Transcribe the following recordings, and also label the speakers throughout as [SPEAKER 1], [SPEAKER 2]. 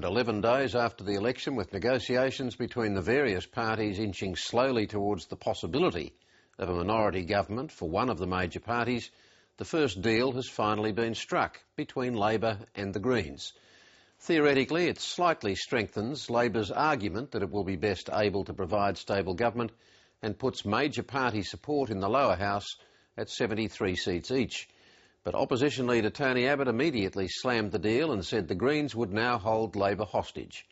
[SPEAKER 1] around 11 days after the election, with negotiations between the various parties inching slowly towards the possibility of a minority government for one of the major parties, the first deal has finally been struck between Labor and the Greens. Theoretically, it slightly strengthens Labor's argument that it will be best able to provide stable government and puts major party support in the lower house at 73 seats each. But opposition leader Tony Abbott immediately slammed the deal and said the Greens would now hold Labor hostage.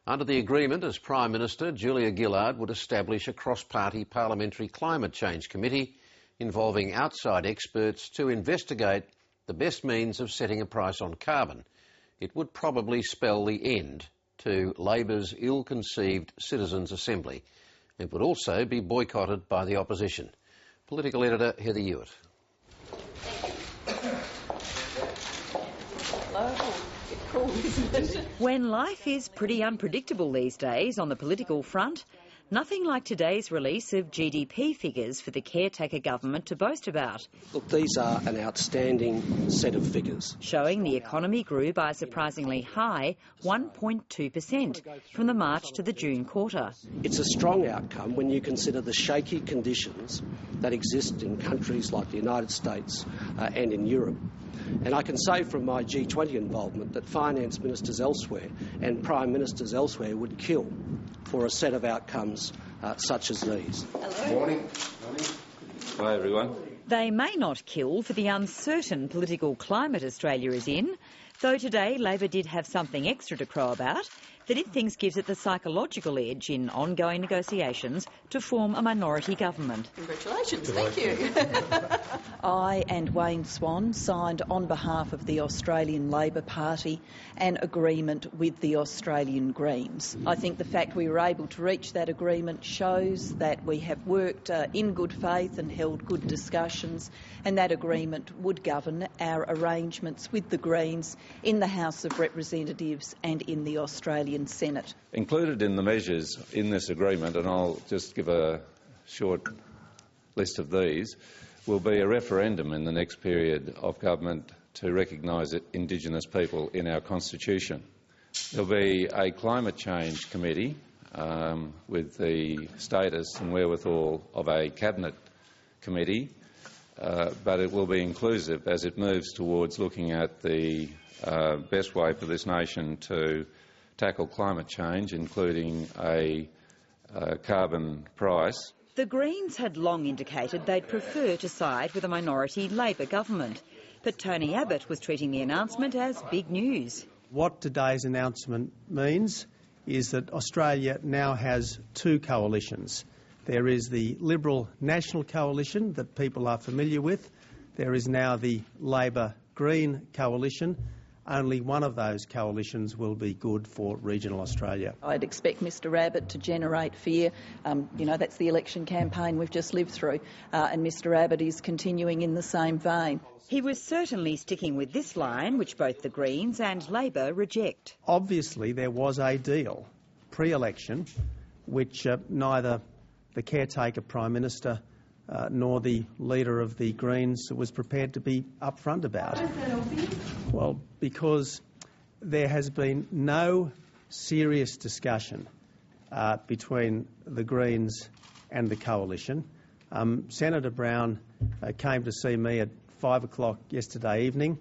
[SPEAKER 1] Under the agreement, as Prime Minister, Julia Gillard would establish a cross-party parliamentary climate change committee involving outside experts to investigate the best means of setting a price on carbon. It would probably spell the end to Labor's ill-conceived Citizens' Assembly. It would also be boycotted by the opposition. Political editor Heather Hewitt.
[SPEAKER 2] When life is pretty unpredictable these days on the political front, nothing like today's release of GDP figures for the caretaker government to boast about.
[SPEAKER 3] Look, these are an outstanding set of figures,
[SPEAKER 2] showing the economy grew by a surprisingly high 1.2% from the March to the June quarter.
[SPEAKER 3] It's a strong outcome when you consider the shaky conditions that exist in countries like the United States and in Europe. And I can say from my G20 involvement that finance ministers elsewhere and prime ministers elsewhere would kill for a set of outcomes such as these.
[SPEAKER 1] Hello. Morning.
[SPEAKER 4] Hi, everyone.
[SPEAKER 2] They may not kill for the uncertain political climate Australia is in, though today Labor did have something extra to crow about, that it thinks gives it the psychological edge in ongoing negotiations to form a minority government.
[SPEAKER 5] Congratulations, thank you.
[SPEAKER 6] I and Wayne Swan signed on behalf of the Australian Labor Party an agreement with the Australian Greens. I think the fact we were able to reach that agreement shows that we have worked in good faith and held good discussions, and that agreement would govern our arrangements with the Greens in the House of Representatives and in the Australian Senate.
[SPEAKER 4] Included in the measures in this agreement, and I'll just give a short list of these, will be a referendum in the next period of government to recognise Indigenous people in our Constitution. There'll be a climate change committee with the status and wherewithal of a cabinet committee, but it will be inclusive as it moves towards looking at the best way for this nation to tackle climate change, including a carbon price.
[SPEAKER 2] The Greens had long indicated they'd prefer to side with a minority Labor government, but Tony Abbott was treating the announcement as big news.
[SPEAKER 7] What today's announcement means is that Australia now has two coalitions. There is the Liberal National Coalition that people are familiar with. There is now the Labor-Green Coalition. Only one of those coalitions will be good for regional Australia.
[SPEAKER 6] I'd expect Mr Abbott to generate fear. That's the election campaign we've just lived through, and Mr Abbott is continuing in the same vein.
[SPEAKER 2] He was certainly sticking with this line, which both the Greens and Labor reject.
[SPEAKER 7] Obviously, there was a deal pre-election which neither the caretaker Prime Minister nor the leader of the Greens was prepared to be upfront about. Well, because there has been no serious discussion between the Greens and the coalition. Senator Brown came to see me at 5 o'clock yesterday evening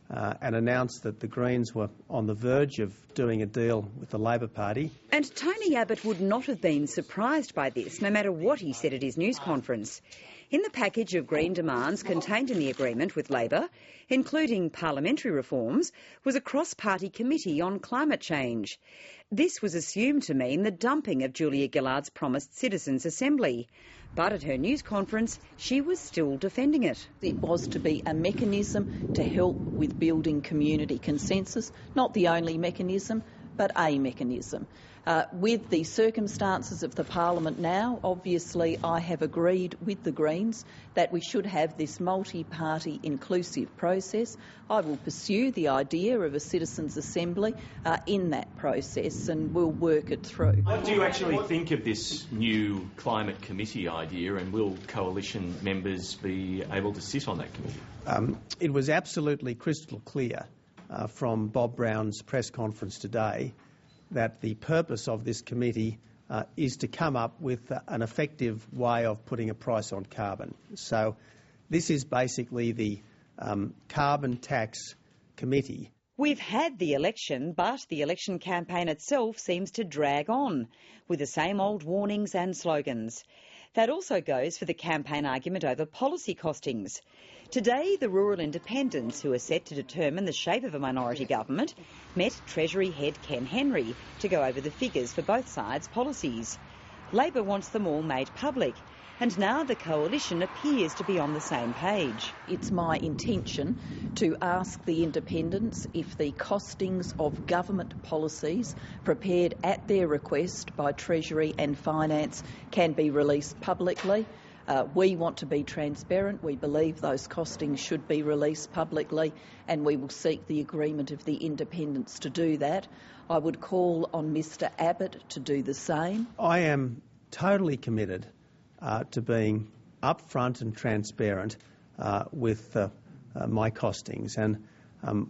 [SPEAKER 7] and announced that the Greens were on the verge of doing a deal with the Labor Party.
[SPEAKER 2] And Tony Abbott would not have been surprised by this, no matter what he said at his news conference. In the package of Green demands contained in the agreement with Labor, including parliamentary reforms, was a cross-party committee on climate change. This was assumed to mean the dumping of Julia Gillard's promised Citizens' Assembly. But at her news conference, she was still defending it.
[SPEAKER 6] It was to be a mechanism to help with building community consensus, not the only mechanism, but a mechanism. With the circumstances of the Parliament now, obviously I have agreed with the Greens that we should have this multi-party inclusive process. I will pursue the idea of a Citizens' Assembly in that process, and we'll work it through.
[SPEAKER 8] What do you actually think of this new climate committee idea, and will coalition members be able to sit on that committee?
[SPEAKER 7] It was absolutely crystal clear from Bob Brown's press conference today that the purpose of this committee is to come up with an effective way of putting a price on carbon. So this is basically the carbon tax committee.
[SPEAKER 2] We've had the election, but the election campaign itself seems to drag on with the same old warnings and slogans. That also goes for the campaign argument over policy costings. Today, the rural independents who are set to determine the shape of a minority government met Treasury head Ken Henry to go over the figures for both sides' policies. Labor wants them all made public, and now the coalition appears to be on the same page.
[SPEAKER 6] It's my intention to ask the independents if the costings of government policies prepared at their request by Treasury and Finance can be released publicly. We want to be transparent. We believe those costings should be released publicly, and we will seek the agreement of the independents to do that. I would call on Mr Abbott to do the same.
[SPEAKER 7] I am totally committed to being upfront and transparent with my costings, and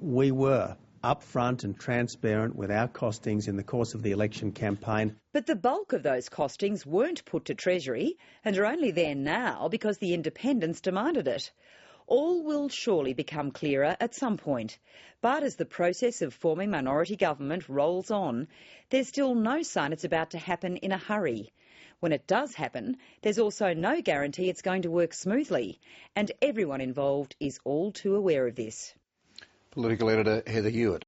[SPEAKER 7] we were upfront and transparent with our costings in the course of the election campaign.
[SPEAKER 2] But the bulk of those costings weren't put to Treasury and are only there now because the independents demanded it. All will surely become clearer at some point, but as the process of forming minority government rolls on, there's still no sign it's about to happen in a hurry. When it does happen, there's also no guarantee it's going to work smoothly, and everyone involved is all too aware of this.
[SPEAKER 1] Political editor Heather Hewitt.